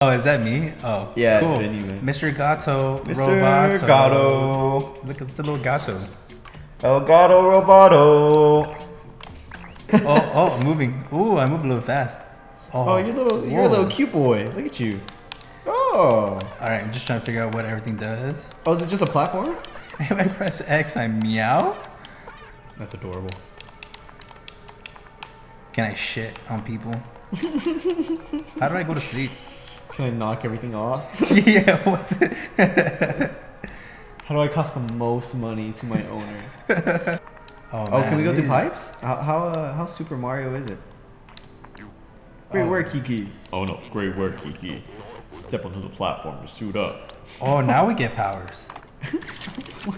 Oh, is that me? Oh, yeah, cool. it's been you, man. Mr. Gato, Mr. Roboto. Gato. Look, it's a little Gato. El Gato Roboto. Oh, I'm moving. Ooh, I move a little fast. Oh, you're a little cute boy. Look at you. Oh. All right, I'm just trying to figure out what everything does. Oh, is it just a platform? If I press X, I meow. That's adorable. Can I shit on people? How do I go to sleep? Can I knock everything off? Yeah, what's it? How do I cost the most money to my owner? Oh, Can we go through pipes? How Super Mario is it? Great work, Kiki. Oh no, great work, Kiki. Step onto the platform to suit up. Oh, now we get powers.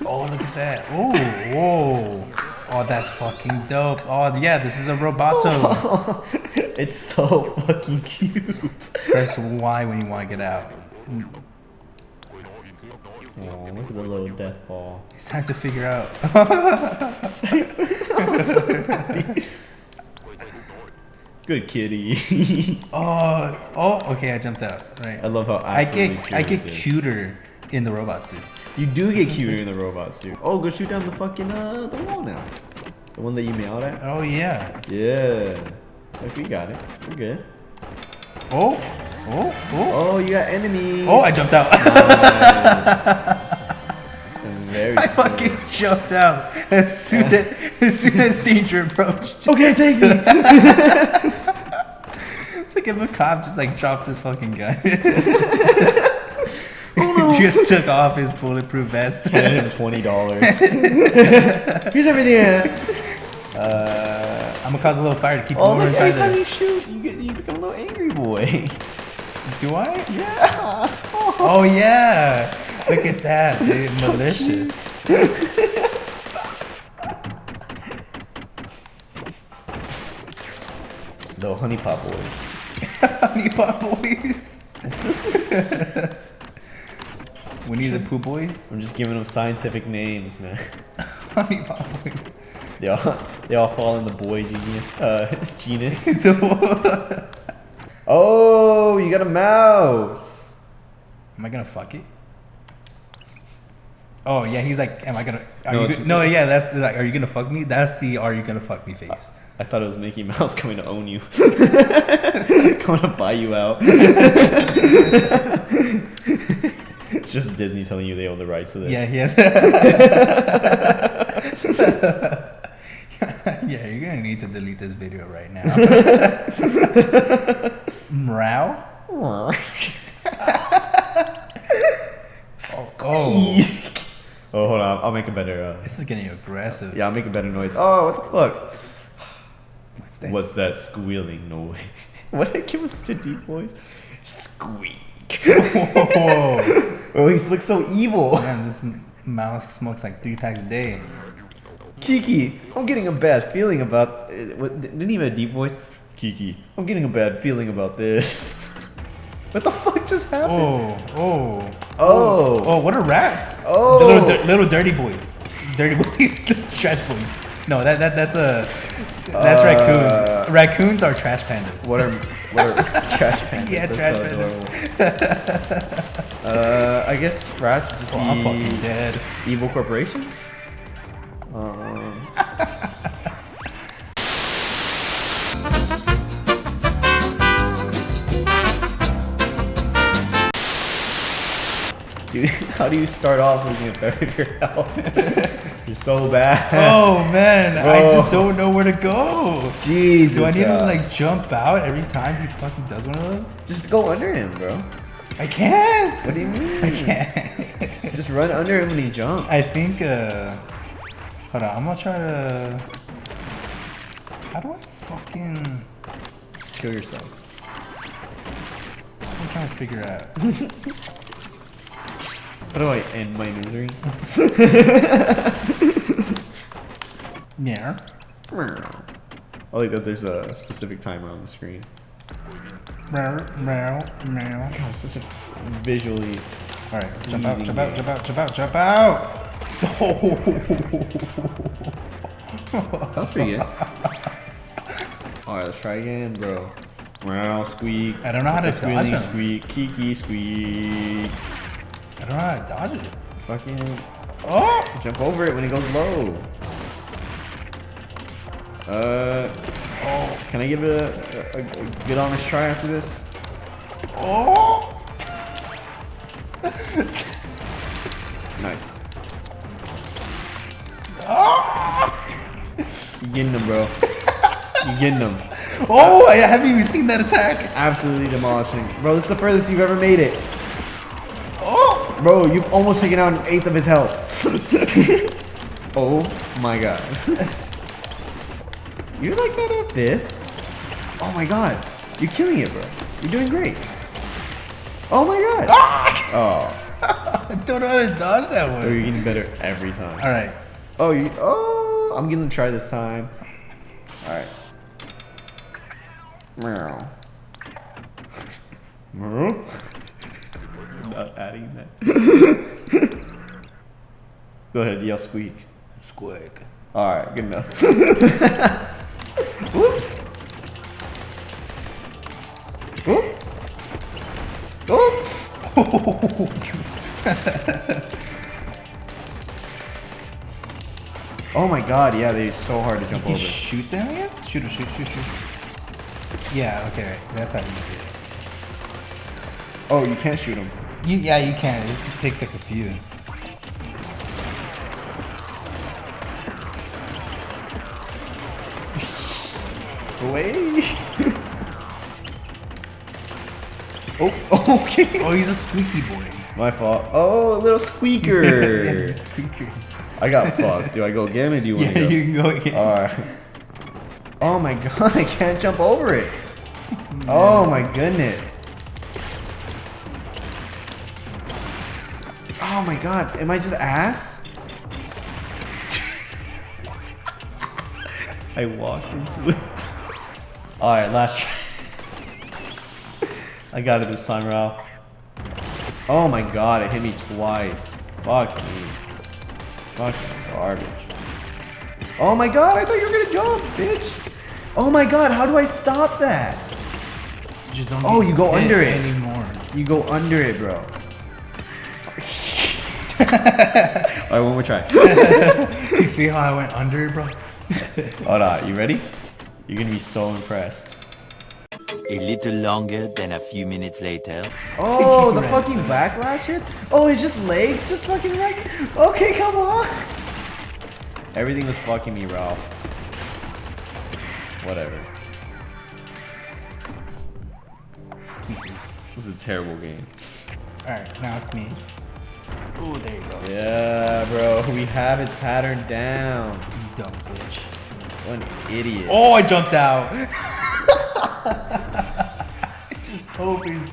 Oh, look at that. Oh, whoa. Oh, that's fucking dope. Oh, yeah, this is a Roboto. It's so fucking cute. Press Y when you want to get out. Oh, look at the little death ball. It's time to figure out. Good kitty. Okay, I jumped out. Right. I love how I get cuter in the robot suit. You do get cuter in the robot suit. Oh, go shoot down the fucking the wall now. The one that you mailed at. Oh yeah. Yeah. Like we got it. We're good. Oh, Oh, you got enemies. Oh, I jumped out. Nice. Very I smooth. fucking jumped out as soon as danger approached. Okay, take me. It's like if a cop just like dropped his fucking gun. He just took off his bulletproof vest. Handed him $20. Here's everything. I'm gonna cause a little fire to keep Oh, moving look, inside every time there. you shoot, you become a little angry boy. Do I? Yeah. Oh yeah. Look at that. They're malicious. The honey pot boys. Honey Pot Boys. Winnie the Pooh Boys. I'm just giving them scientific names, man. Honey Pot Boys. They all fall in the boy genus. Oh, you got a mouse. Am I gonna fuck it? Oh yeah, he's like, am I gonna? Yeah, that's like, are you gonna fuck me? That's the are you gonna fuck me face. I thought it was Mickey Mouse coming to own you. Coming to buy you out. It's just Disney telling you they own the rights to this. Yeah. Yeah, you're gonna need to delete this video right now. Meow. Oh. Oh, hold on. I'll make a better. This is getting aggressive. Yeah, I'll make a better noise. Oh, what the fuck? What's that? What's that squealing noise? What did it give us to deep voice? Squeak. Whoa. Oh, he looks so evil. Man, this mouse smokes like 3 packs a day. Kiki, I'm getting a bad feeling about. Didn't he have a deep voice? Kiki, I'm getting a bad feeling about this. What the fuck just happened? Oh, what are rats? Oh. The little dirty boys. Dirty boys, trash boys. No, that's raccoons. Raccoons are trash pandas. What are trash pandas? Yeah, That's trash so pandas. adorable. I guess rats would just I'm be fucking dead. evil corporations. Dude, how do you start off losing a third of your health? You're so bad. Oh man, Bro. I just don't know where to go. Jesus. Do I need to like jump out every time he fucking does one of those? Just go under him, bro. I can't. What do you mean? I can't. Just run under him when he jumps. I think. Hold on, I'm gonna try to. How do I fucking Kill yourself. I'm trying to figure out. How do I end my misery? Yeah. I like that there's a specific timer on the screen. Meow. God, it's such a visually. Alright, jump out. That was pretty good. Alright, let's try again, bro. Wow, squeak. I don't know how to What's that dodge squealing him. Squeak, Kiki, squeak. I don't know how to dodge it. Fucking Oh! jump over it when it goes low. Can I give it a good honest try after this? Oh! Nice. Oh! You getting them, bro. You getting them. Oh, I haven't even seen that attack. Absolutely demolishing. Bro, this is the furthest you've ever made it. Oh! Bro, you've almost taken out an eighth of his health. Oh my god. You're like at a fifth. Oh my god. You're killing it, bro. You're doing great. Oh my god. Ah! Oh. I don't know how to dodge that Oh, one. you're getting better every time. Alright. Oh, I'm gonna try this time. Alright. Meow. Meow. Not adding that. Go ahead, yell squeak. Squeak. Alright, good enough. Whoops. Whoop. Whoop. Oh my god, yeah, they're so hard to jump You over. can shoot them, I guess? Shoot. Yeah, okay, right. That's how you do it. Oh, you can't shoot them. Yeah, you can. It just takes like a few. Away. Oh, okay. Oh, he's a squeaky boy. My fault. Oh, a little squeaker. Yeah, these squeakers. I got fucked. Do I go again or do you want Yeah, to go? you can go again. Alright. Oh my god, I can't jump over it. Oh my goodness. Oh my god, am I just ass? I walked into it. Alright, last try. I got it this time, Ralph. Oh my god, it hit me twice. Fuck me. Fucking garbage. Oh my god, I thought you were gonna jump, bitch. Oh my god, how do I stop that? You just don't Oh, get you go hit under it. anymore. You go under it, bro. Alright, one more try. You see how I went under it, bro? Hold on, you ready? You're gonna be so impressed. A little longer than a few minutes later. Oh, the Right. fucking backlash hits? Oh, it's just legs just fucking right? Okay, come on. Everything was fucking me, Ralph. Whatever. Squeakers. This is a terrible game. Alright, now it's me. Oh, there you go. Yeah, bro. We have his pattern down. You dumb bitch. What an idiot. Oh, I jumped out. Just hoping.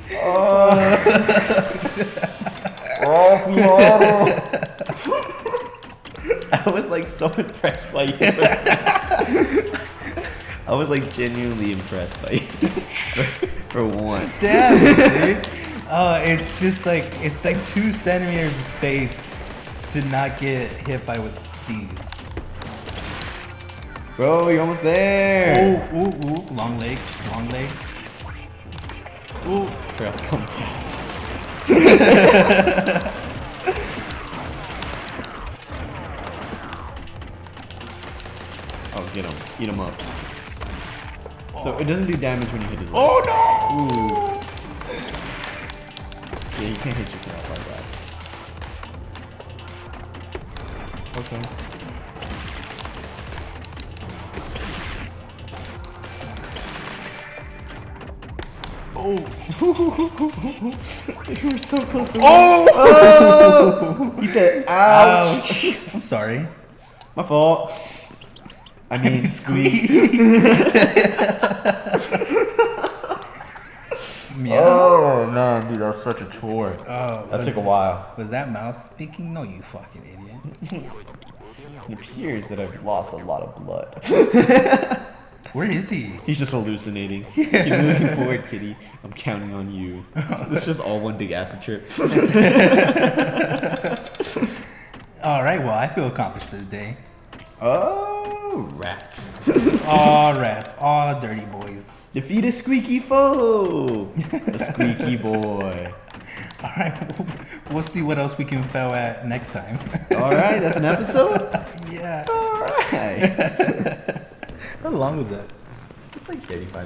I was like so impressed by you. I was like genuinely impressed by you. For once. Damn it, dude. It's just like, it's like 2 centimeters of space to not get hit by with these. Bro, you're almost there. Ooh, ooh, ooh. Long legs, long legs. Ooh. Forgot to come down. Oh, get him. Eat him up. So it doesn't do damage when you hit his legs. Oh no! Ooh. Yeah, you can't hit yourself like that. Okay. Oh! You were so close to Oh! He said, ouch. Ouch! I'm sorry. My fault. I mean, squeak. Meow. Oh, man, dude, that was such a chore. Oh, That took a while. Was that mouse speaking? No, you fucking idiot. It appears that I've lost a lot of blood. Where is he? He's just hallucinating. Keep moving forward, kitty. I'm counting on you. This is just all one big acid trip. All right. Well, I feel accomplished for the day. Oh, Oh, rats. Oh, rats. Oh, dirty boys. Defeat a squeaky foe. A squeaky boy. All right, we'll see what else we can fail at next time. All right, that's an episode? Yeah. All right. How long was that? It's like 35